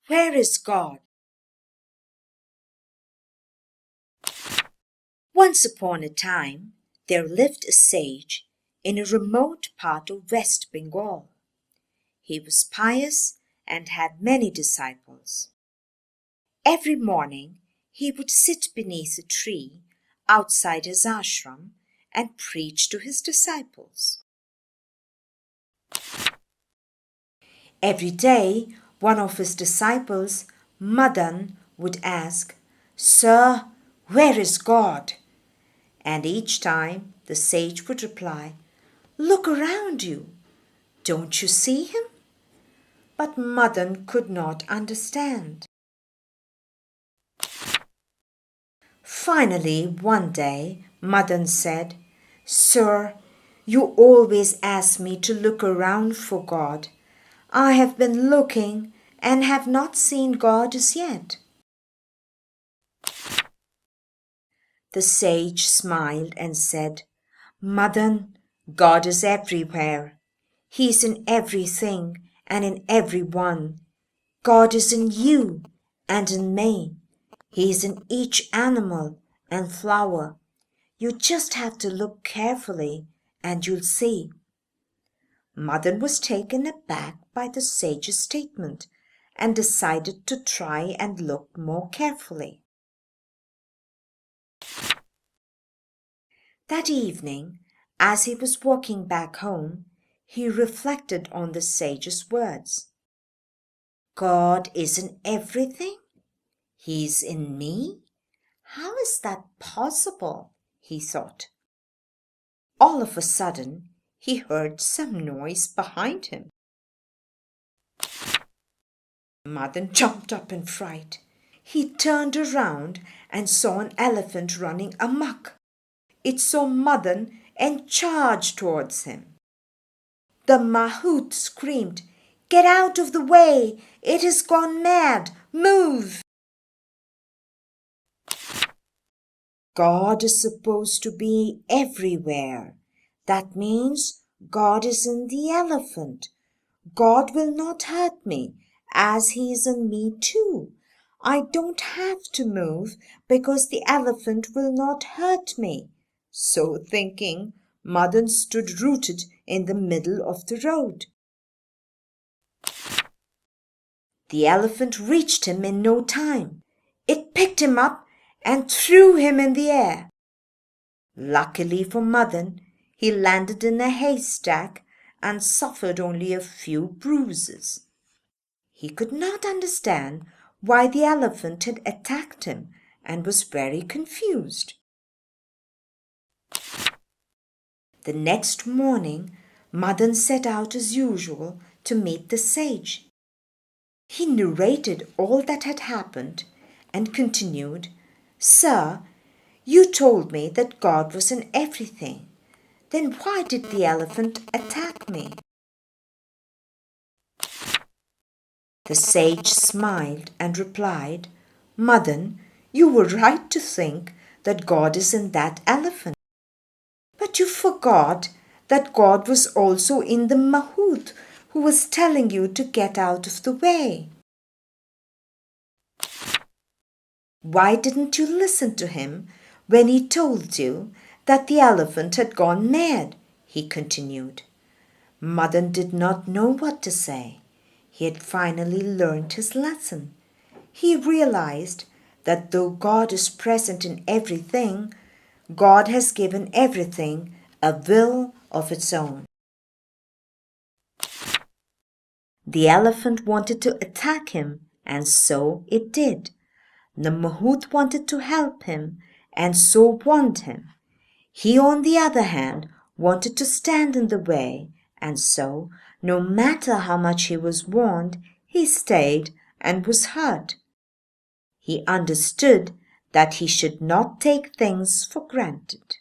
Where is God? Once upon a time, there lived a sage in a remote part of West Bengal. He was pious and had many disciples. Every morning, he would sit beneath a tree outside his ashram and preach to his disciples. Every day, one of his disciples, Madan, would ask, "Sir, where is God?" And each time the sage would reply, "Look around you. Don't you see him?" But Madan could not understand. Finally, one day, Madan said, "Sir, you always ask me to look around for God. I have been looking and have not seen God as yet." The sage smiled and said, "Madan, God is everywhere. He is in everything and in everyone. God is in you and in me. He is in each animal and flower. You just have to look carefully and you'll see." Madan was taken aback by the sage's statement and decided to try and look more carefully. That evening, as he was walking back home, he reflected on the sage's words. God is in everything? He's in me? How is that possible? He thought. All of a sudden, he heard some noise behind him. Madan jumped up in fright. He turned around and saw an elephant running amok. It saw Madan and charged towards him. The mahout screamed, "Get out of the way! It has gone mad! Move!" God is supposed to be everywhere. That means God is in the elephant. God will not hurt me, as he is in me too. I don't have to move because the elephant will not hurt me. So thinking, Madan stood rooted in the middle of the road. The elephant reached him in no time. It picked him up and threw him in the air. Luckily for Madan, he landed in a haystack and suffered only a few bruises. He could not understand why the elephant had attacked him and was very confused. The next morning, Madan set out as usual to meet the sage. He narrated all that had happened and continued, "Sir, you told me that God was in everything. Then why did the elephant attack me?" The sage smiled and replied, "Madan, you were right to think that God is in that elephant. But you forgot that God was also in the mahout who was telling you to get out of the way. Why didn't you listen to him when he told you that the elephant had gone mad?" he continued. Madan did not know what to say. He had finally learned his lesson. He realized that though God is present in everything, God has given everything a will of its own. The elephant wanted to attack him, and so it did. The mahout wanted to help him, and so warned him. He, on the other hand, wanted to stand in the way, and so, no matter how much he was warned, he stayed and was hurt. He understood that he should not take things for granted.